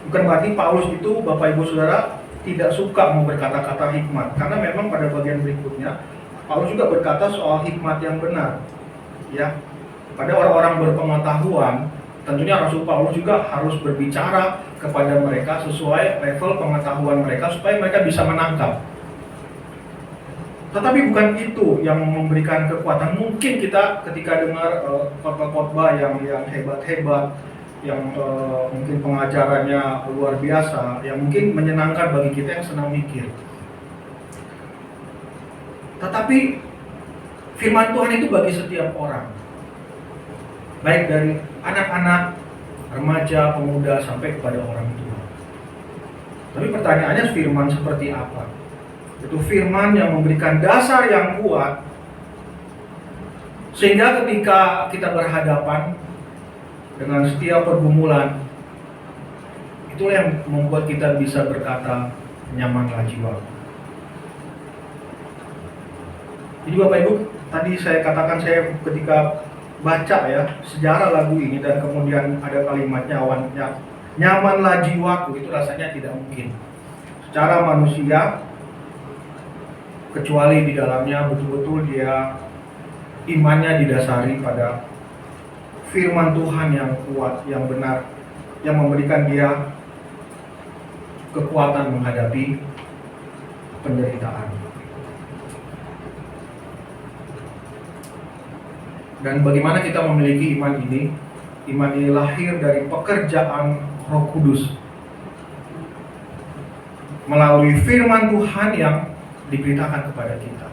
Bukan berarti Paulus itu, Bapak Ibu Saudara, tidak suka mau berkata-kata hikmat. Karena memang pada bagian berikutnya Paulus juga berkata soal hikmat yang benar. Ya, pada orang-orang berpengetahuan, tentunya Rasul Paulus juga harus berbicara kepada mereka sesuai level pengetahuan mereka supaya mereka bisa menangkap. Tetapi bukan itu yang memberikan kekuatan. Mungkin kita ketika dengar khotbah-khotbah yang hebat-hebat, yang mungkin pengajarannya luar biasa, yang mungkin menyenangkan bagi kita yang senang mikir. Tetapi firman Tuhan itu bagi setiap orang, baik dari anak-anak, remaja, pemuda, sampai kepada orang tua. Tapi pertanyaannya, firman seperti apa? Itu firman yang memberikan dasar yang kuat, sehingga ketika kita berhadapan dengan setiap pergumulan, itulah yang membuat kita bisa berkata, nyamanlah jiwaku. Jadi Bapak Ibu, tadi saya katakan, saya ketika baca ya sejarah lagu ini dan kemudian ada kalimatnya, nyamanlah jiwaku, itu rasanya tidak mungkin secara manusia, kecuali di dalamnya betul-betul dia imannya didasari pada firman Tuhan yang kuat, yang benar, yang memberikan dia kekuatan menghadapi penderitaan. Dan bagaimana kita memiliki iman ini? Iman ini lahir dari pekerjaan Roh Kudus melalui firman Tuhan yang diberitakan kepada kita.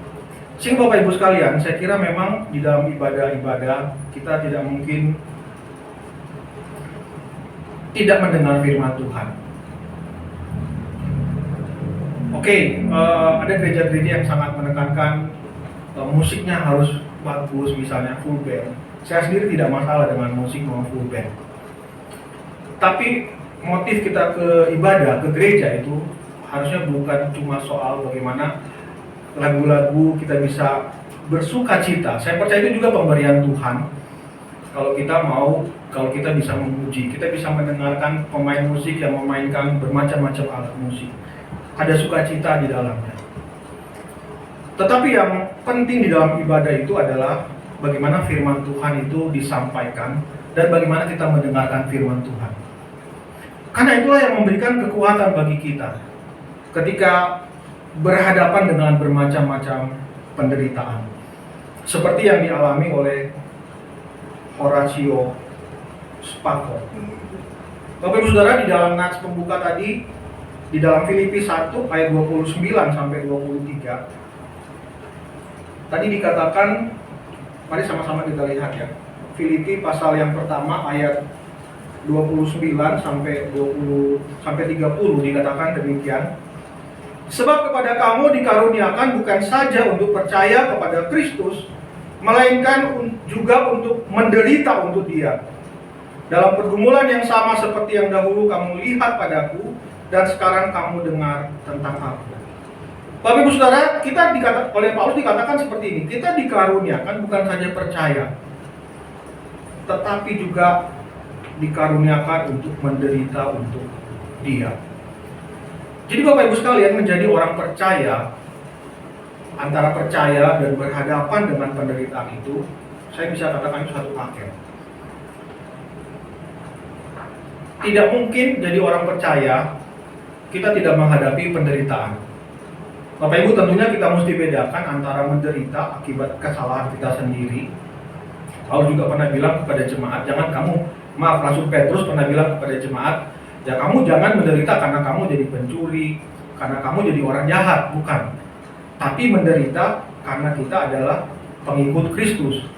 Sehingga Bapak Ibu sekalian, saya kira memang di dalam ibadah-ibadah kita tidak mungkin tidak mendengar firman Tuhan. Oke, ada gereja-gereja yang sangat menekankan musiknya harus bagus, misalnya full band. Saya sendiri tidak masalah dengan musik mau full band. Tapi motif kita ke ibadah, ke gereja itu harusnya bukan cuma soal bagaimana lagu-lagu kita bisa bersuka cita. Saya percaya itu juga pemberian Tuhan. Kalau kita bisa memuji, kita bisa mendengarkan pemain musik yang memainkan bermacam-macam alat musik. Ada sukacita di dalamnya. Tetapi yang penting di dalam ibadah itu adalah bagaimana firman Tuhan itu disampaikan dan bagaimana kita mendengarkan firman Tuhan. Karena itulah yang memberikan kekuatan bagi kita ketika berhadapan dengan bermacam-macam penderitaan. Seperti yang dialami oleh Horatio Spafford. Bapak Ibu Saudara, di dalam nats pembuka tadi, di dalam Filipi 1 ayat 29 sampai 23, tadi dikatakan, mari sama-sama kita lihat ya. Filipi pasal yang pertama ayat 29 sampai 30 dikatakan demikian. Sebab kepada kamu dikaruniakan bukan saja untuk percaya kepada Kristus, melainkan juga untuk menderita untuk Dia. Dalam pergumulan yang sama seperti yang dahulu kamu lihat padaku, dan sekarang kamu dengar tentang aku. Bapak Ibu Saudara, oleh Paulus dikatakan seperti ini, kita dikaruniakan bukan saja percaya, tetapi juga dikaruniakan untuk menderita untuk Dia. Jadi Bapak Ibu sekalian, menjadi orang percaya, antara percaya dan berhadapan dengan penderitaan itu, saya bisa katakan itu satu paket. Tidak mungkin jadi orang percaya kita tidak menghadapi penderitaan. Bapak Ibu, tentunya kita mesti bedakan antara menderita akibat kesalahan kita sendiri. Paulus juga pernah bilang kepada jemaat, Rasul Petrus pernah bilang kepada jemaat, ya kamu jangan menderita karena kamu jadi pencuri, karena kamu jadi orang jahat, bukan. Tapi menderita karena kita adalah pengikut Kristus.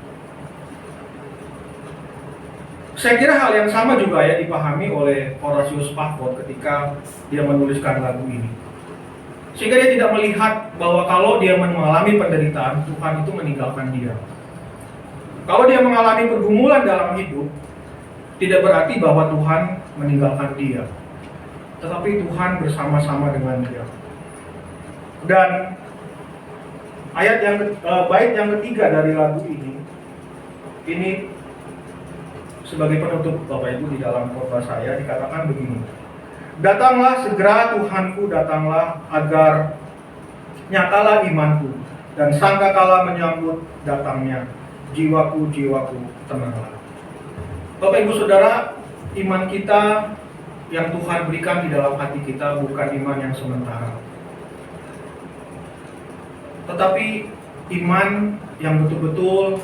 Saya kira hal yang sama juga ya dipahami oleh Horatio Spafford ketika dia menuliskan lagu ini. Sehingga dia tidak melihat bahwa kalau dia mengalami penderitaan, Tuhan itu meninggalkan dia. Kalau dia mengalami pergumulan dalam hidup, tidak berarti bahwa Tuhan meninggalkan dia. Tetapi Tuhan bersama-sama dengan dia. Dan bait yang ketiga dari lagu ini sebagai penutup Bapak Ibu di dalam khotbah saya dikatakan begini. Datanglah segera Tuhanku, datanglah agar nyatalah imanku, dan sangkakala menyambut datangnya jiwaku tenanglah. Bapak Ibu Saudara, iman kita yang Tuhan berikan di dalam hati kita bukan iman yang sementara, tetapi iman yang betul-betul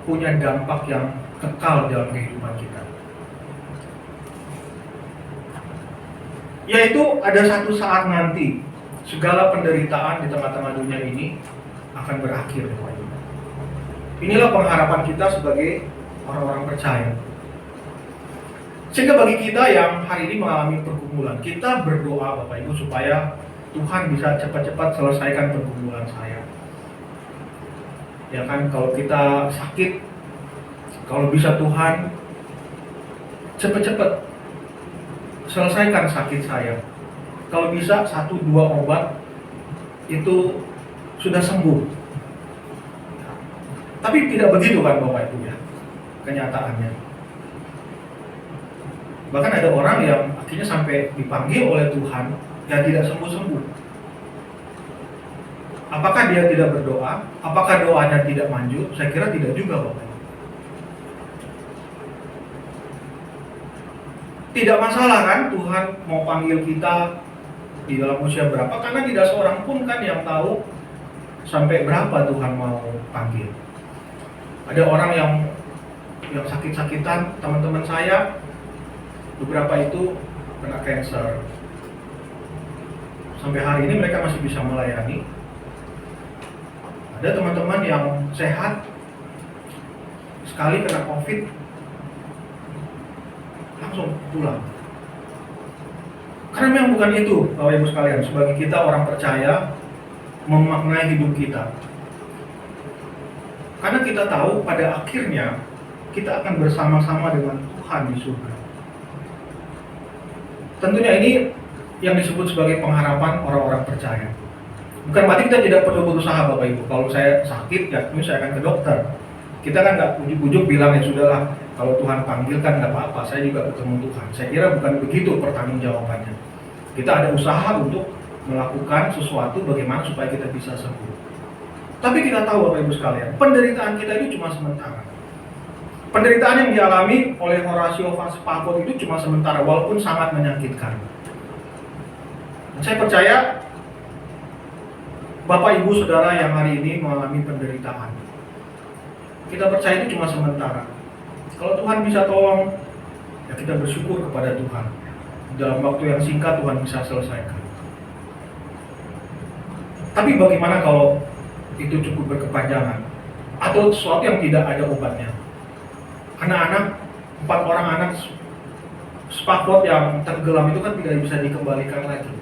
punya dampak yang kekal dalam kehidupan kita. Yaitu ada satu saat nanti segala penderitaan di tengah-tengah dunia ini akan berakhir. Inilah pengharapan kita sebagai orang-orang percaya. Sehingga bagi kita yang hari ini mengalami pergumulan, kita berdoa Bapak Ibu supaya Tuhan bisa cepat-cepat selesaikan pergumulan saya. Ya kan, kalau kita sakit, kalau bisa Tuhan cepat-cepat selesaikan sakit saya. Kalau bisa 1-2 obat itu sudah sembuh. Tapi tidak begitu kan Bapak Ibu ya, kenyataannya. Bahkan ada orang yang akhirnya sampai dipanggil oleh Tuhan yang tidak sembuh-sembuh. Apakah dia tidak berdoa? Apakah doanya tidak manjur? Saya kira tidak juga Bapak Ibu. Tidak masalah kan Tuhan mau panggil kita di dalam usia berapa, karena tidak seorang pun kan yang tahu sampai berapa Tuhan mau panggil. Ada orang yang sakit-sakitan, teman-teman saya beberapa itu kena cancer. Sampai hari ini mereka masih bisa melayani. Ada teman-teman yang sehat, sekali kena COVID langsung pulang. Karena memang bukan itu, Bapak Ibu sekalian, sebagai kita orang percaya memaknai hidup kita. Karena kita tahu pada akhirnya kita akan bersama-sama dengan Tuhan di surga. Tentunya ini yang disebut sebagai pengharapan orang-orang percaya. Bukan berarti kita tidak perlu berusaha Bapak Ibu. Kalau saya sakit, ya saya akan ke dokter. Kita kan nggak ujuk-ujuk bilang ya sudahlah, kalau Tuhan panggil kan nggak apa-apa, saya juga ketemu Tuhan. Saya kira bukan begitu pertanggungjawabannya. Kita ada usaha untuk melakukan sesuatu bagaimana supaya kita bisa sembuh. Tapi kita tahu Bapak Ibu sekalian, penderitaan kita itu cuma sementara. Penderitaan yang dialami oleh Horatio Spafford itu cuma sementara, walaupun sangat menyakitkan. Saya percaya Bapak Ibu Saudara yang hari ini mengalami penderitaan, kita percaya itu cuma sementara. Kalau Tuhan bisa tolong, ya kita bersyukur kepada Tuhan. Dalam waktu yang singkat Tuhan bisa selesaikan. Tapi bagaimana kalau itu cukup berkepanjangan? Atau sesuatu yang tidak ada obatnya? Anak-anak, 4 orang anak Spafford yang tenggelam itu kan tidak bisa dikembalikan lagi.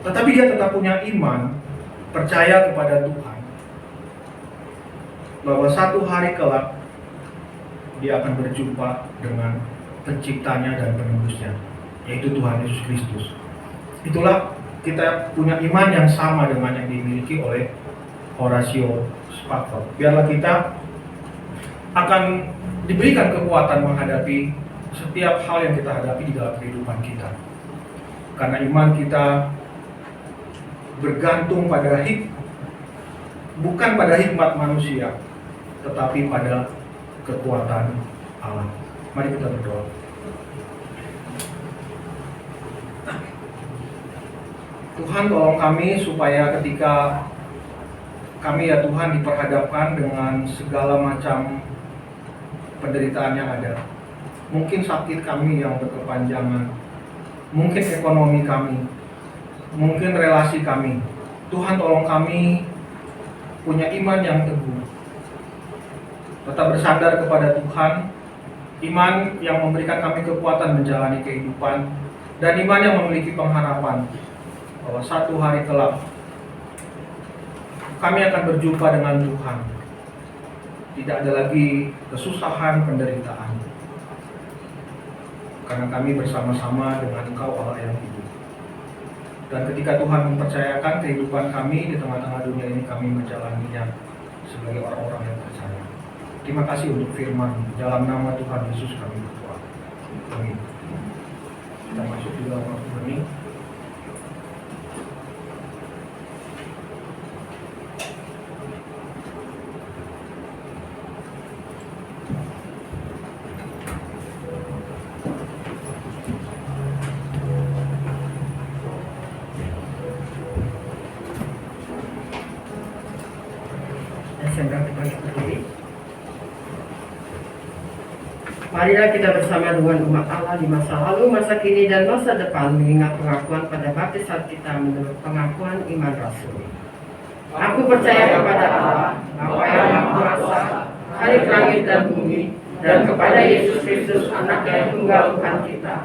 Tetapi dia tetap punya iman, percaya kepada Tuhan, bahwa satu hari kelak dia akan berjumpa dengan penciptanya dan penebusnya, yaitu Tuhan Yesus Kristus. Itulah kita punya iman yang sama dengan yang dimiliki oleh Horatio Spafford. Biarlah kita akan diberikan kekuatan menghadapi setiap hal yang kita hadapi di dalam kehidupan kita. Karena iman kita bergantung pada bukan pada hikmat manusia, tetapi pada kekuatan Allah. Mari kita berdoa. Tuhan, tolong kami supaya ketika kami ya Tuhan diperhadapkan dengan segala macam penderitaan yang ada, mungkin sakit kami yang berkepanjangan, mungkin ekonomi kami, mungkin relasi kami, Tuhan tolong kami punya iman yang teguh, tetap bersandar kepada Tuhan, iman yang memberikan kami kekuatan menjalani kehidupan, dan iman yang memiliki pengharapan bahwa satu hari kelak kami akan berjumpa dengan Tuhan. Tidak ada lagi kesusahan, penderitaan, karena kami bersama-sama dengan Engkau Allah yang hidup. Dan ketika Tuhan mempercayakan kehidupan kami di tengah-tengah dunia ini, kami menjalaninya sebagai orang-orang yang percaya. Terima kasih untuk firman. Dalam nama Tuhan Yesus kami berdoa. Amin. Kita masuk di dalam waktu hening. Marilah kita bersama dengan umat Allah di masa lalu, masa kini, dan masa depan mengingat pengakuan pada baptisan kita menurut pengakuan iman Rasul. Aku percaya kepada Allah, Bapa yang Maha Kuasa, Khalik langit dan bumi, dan kepada Yesus Kristus, Anak yang tunggal Tuhan kita,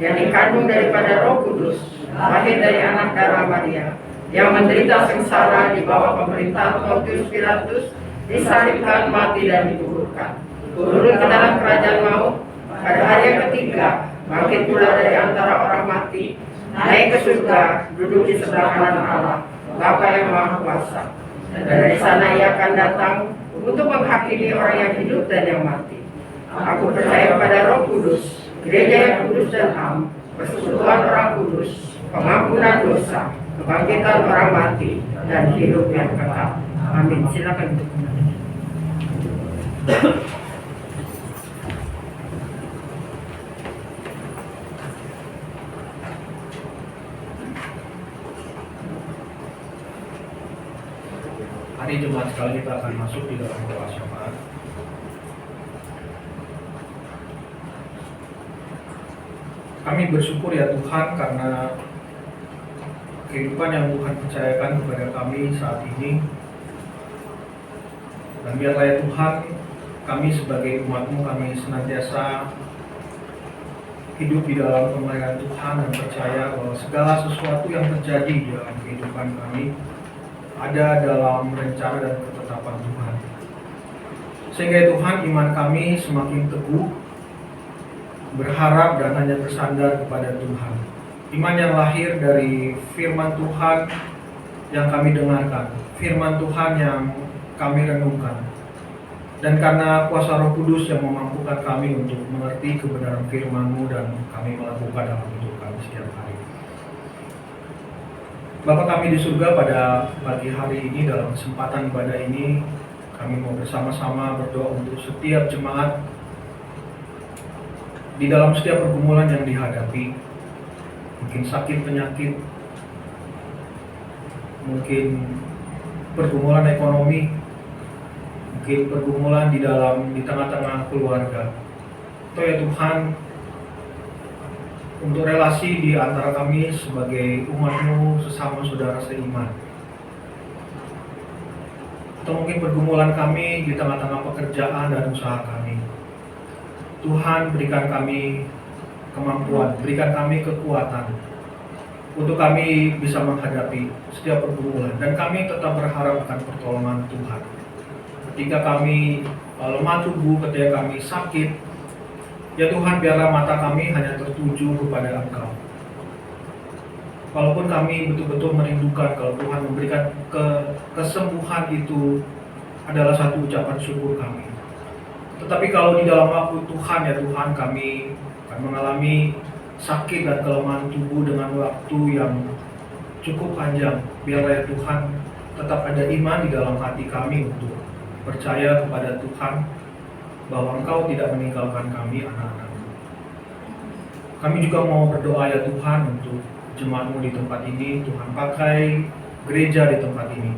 yang dikandung daripada Roh Kudus, lahir dari anak darah Maria, yang menderita sengsara di bawah pemerintahan Pontius Pilatus, disalibkan, mati dan dikuburkan, turun ke dalam kerajaan maut, pada hari yang ketiga bangkit pula dari antara orang mati, naik ke surga, duduk di sebelah kanan Allah, Bapa yang Maha Kuasa, dan dari sana Ia akan datang untuk menghakimi orang yang hidup dan yang mati. Aku percaya pada Roh Kudus, gereja yang kudus dan am, persekutuan orang kudus, pengampunan dosa, kebangkitan orang mati, dan hidup yang kekal. Amin. Silakan duduk kembali. Hari Jumat sekali kita akan masuk di dalam doa syafaat. Kami bersyukur ya Tuhan karena kehidupan yang Tuhan percayakan kepada kami saat ini. Dan biarlah ya Tuhan, kami sebagai umat-Mu, kami senantiasa hidup di dalam pemeliharaan Tuhan dan percaya bahwa segala sesuatu yang terjadi di dalam kehidupan kami ada dalam rencana dan ketetapan Tuhan. Sehingga ya Tuhan, iman kami semakin teguh, berharap dan hanya bersandar kepada Tuhan. Iman yang lahir dari firman Tuhan yang kami dengarkan, firman Tuhan yang kami renungkan. Dan karena kuasa Roh Kudus yang memampukan kami untuk mengerti kebenaran firman-Mu dan kami melakukan dalam hidup kami setiap hari. Bapa kami di surga, pada pagi hari ini dalam kesempatan ibadah ini kami mau bersama-sama berdoa untuk setiap jemaat di dalam setiap pergumulan yang dihadapi, mungkin sakit penyakit, mungkin pergumulan ekonomi, mungkin pergumulan di tengah-tengah keluarga. Atau ya Tuhan, untuk relasi di antara kami sebagai umat-Mu sesama saudara seiman. Atau mungkin pergumulan kami di tengah-tengah pekerjaan dan usaha kami. Tuhan, berikan kami kemampuan, berikan kami kekuatan untuk kami bisa menghadapi setiap pergumulan. Dan kami tetap berharap akan pertolongan Tuhan. Ketika kami lemah tubuh, ketika kami sakit, ya Tuhan, biarlah mata kami hanya tertuju kepada Engkau. Walaupun kami betul-betul merindukan kalau Tuhan memberikan kesembuhan itu adalah satu ucapan syukur kami. Tetapi kalau di dalam waktu Tuhan ya Tuhan, kami akan mengalami sakit dan kelemahan tubuh dengan waktu yang cukup panjang. Biarlah ya Tuhan, tetap ada iman di dalam hati kami untuk percaya kepada Tuhan bahwa Engkau tidak meninggalkan kami, anak-anak-Mu. Kami juga mau berdoa ya Tuhan untuk jemaat-Mu di tempat ini. Tuhan, pakai gereja di tempat ini,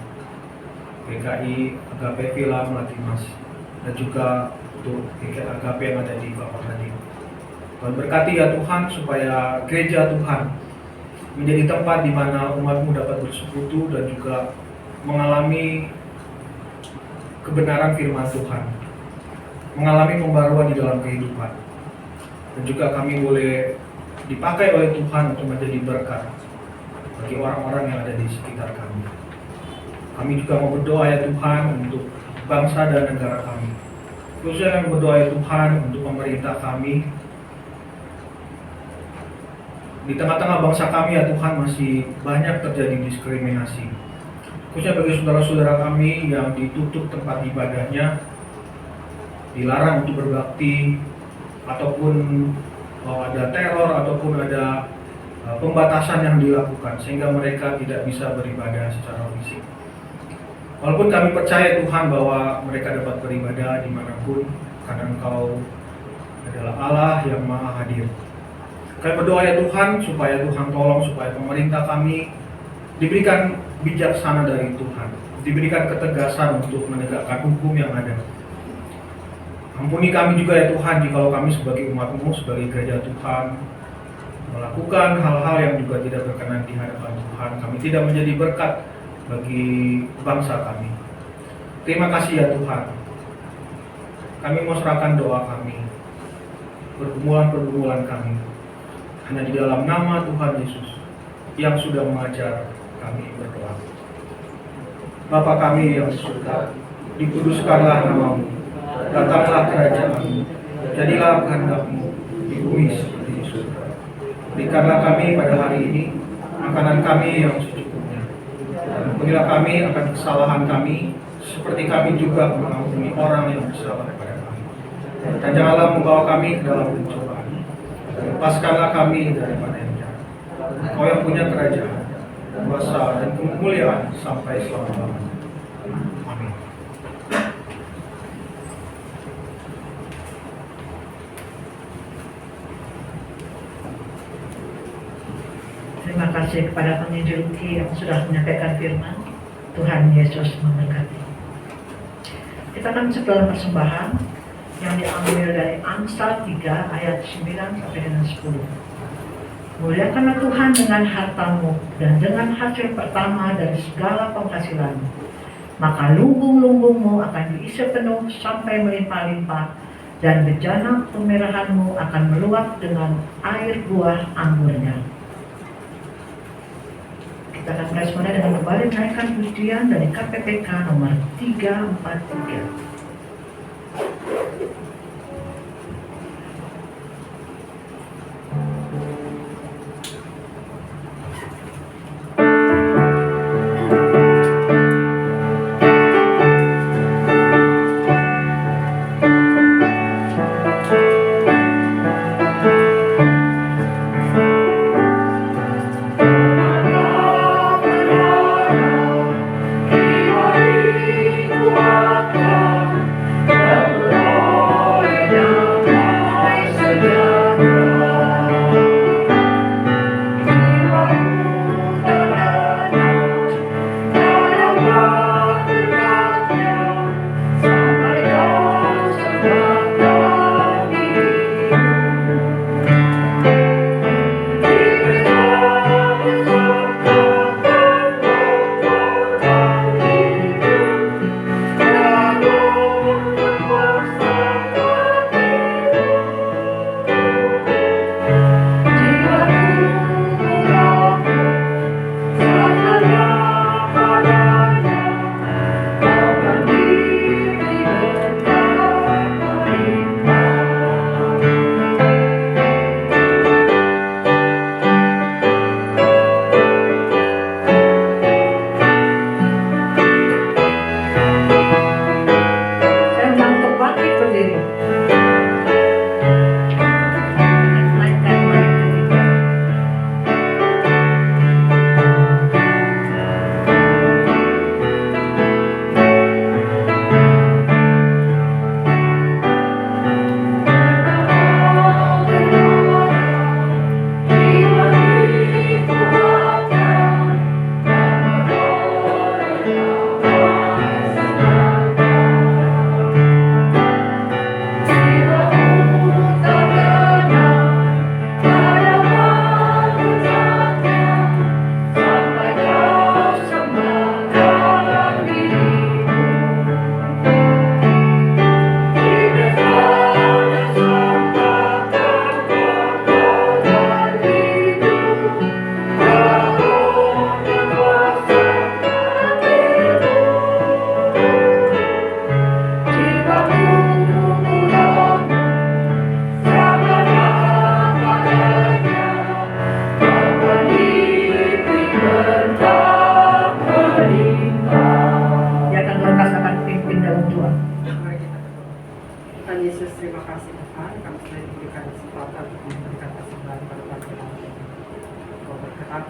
GKI Agape Villa Melati-Mas, dan juga untuk GKI Agape yang ada di Kelapa Gading. Tuhan berkati ya Tuhan, supaya gereja Tuhan menjadi tempat di mana umat-Mu dapat bersekutu dan juga mengalami kebenaran firman Tuhan, mengalami pembaruan di dalam kehidupan. Dan juga kami boleh dipakai oleh Tuhan untuk menjadi berkat bagi orang-orang yang ada di sekitar kami. Kami juga mau berdoa ya Tuhan untuk bangsa dan negara kami. Khususnya kami berdoa ya Tuhan untuk pemerintah kami. Di tengah-tengah bangsa kami ya Tuhan, masih banyak terjadi diskriminasi. Khususnya bagi saudara-saudara kami yang ditutup tempat ibadahnya, dilarang untuk berbakti, ataupun ada teror, ataupun ada pembatasan yang dilakukan sehingga mereka tidak bisa beribadah secara fisik. Walaupun kami percaya Tuhan bahwa mereka dapat beribadah dimanapun, karena Engkau adalah Allah yang Maha Hadir. Kami berdoa ya Tuhan, supaya Tuhan tolong, supaya pemerintah kami diberikan bijaksana dari Tuhan, diberikan ketegasan untuk menegakkan hukum yang ada. Ampuni kami juga ya Tuhan, jikalau kami sebagai umat-Mu, sebagai gereja Tuhan, melakukan hal-hal yang juga tidak berkenan di hadapan Tuhan. Kami tidak menjadi berkat bagi bangsa kami. Terima kasih ya Tuhan. Kami mau serahkan doa kami, pergumulan-pergumulan kami, hanya di dalam nama Tuhan Yesus yang sudah mengajar kami berdoa. Bapa kami yang di surga, dikuduskanlah namamu, datanglah kerajaan-mu, jadilah kehendak-mu di bumi seperti di surga. Berikanlah kami pada hari ini makanan kami yang secukupnya, dan ampunilah kami akan kesalahan kami, seperti kami juga mengampuni orang yang bersalah kepada kami. Dan janganlah membawa kami ke dalam pencobaan, dan lepaskanlah kami daripada yang jahat. Kau yang punya kerajaan, kuasa dan kemuliaan sampai selama-lamanya. Amin. Terima kasih kepada penginjil yang sudah menyampaikan firman. Tuhan Yesus memberkati. Kita akan masuk dalam persembahan yang diambil dari Amsal 3 ayat 9 sampai dengan 10. Muliakanlah Tuhan dengan hartamu dan dengan hasil pertama dari segala penghasilanmu. Maka lumbung-lumbungmu akan diisi penuh sampai melimpah-limpah, dan bejana pemerahanmu akan meluap dengan air buah anggurnya. Kita akan mulai semuanya dengan kembali menaikkan pujian dari KPPK nomor 343.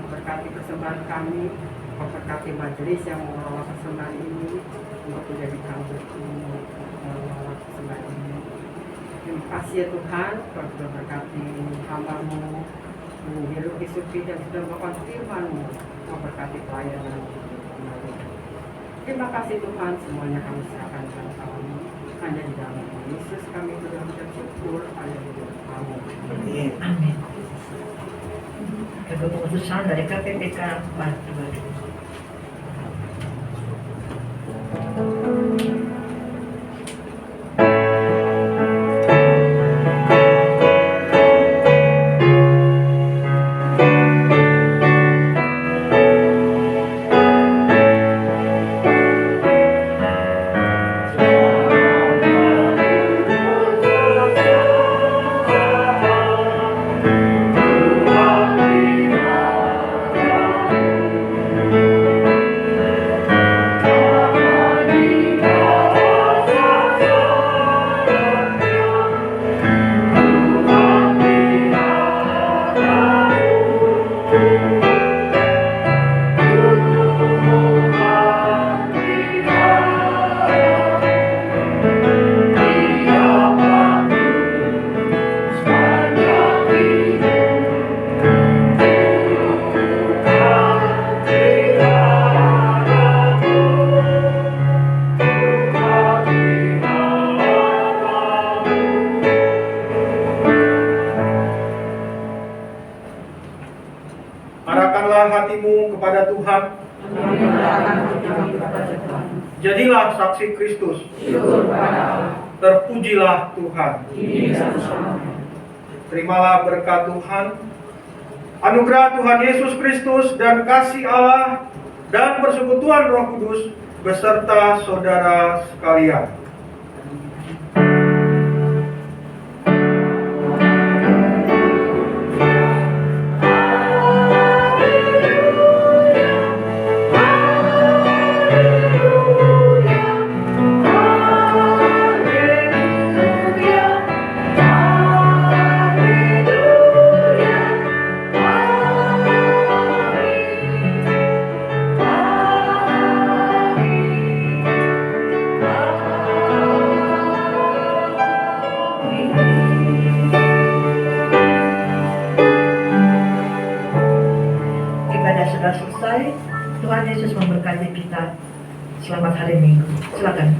Berkati persembahan kami, memberkati majelis yang mengelola persembahan ini untuk menjadikan mengelola persembahan ini. Terima kasih ya Tuhan, Kau sudah berkati hamba-Mu, Hidup Isuki yang sudah melakukan firman-Mu, memberkati pelayanan. Terima kasih Tuhan, semuanya kami serahkan kepada Kau. Hanya di dalam nama Yesus kami sudah mengucap syukur. Amin. Amin. Keputusan dari KPPK 422. Tuhan. Jadilah saksi Kristus. Terpujilah Tuhan. Terimalah berkat Tuhan. Anugerah Tuhan Yesus Kristus dan kasih Allah dan persekutuan Roh Kudus beserta saudara sekalian. Ibadah sudah selesai. Tuhan Yesus memberkati kita. Selamat hari Minggu. Silakan.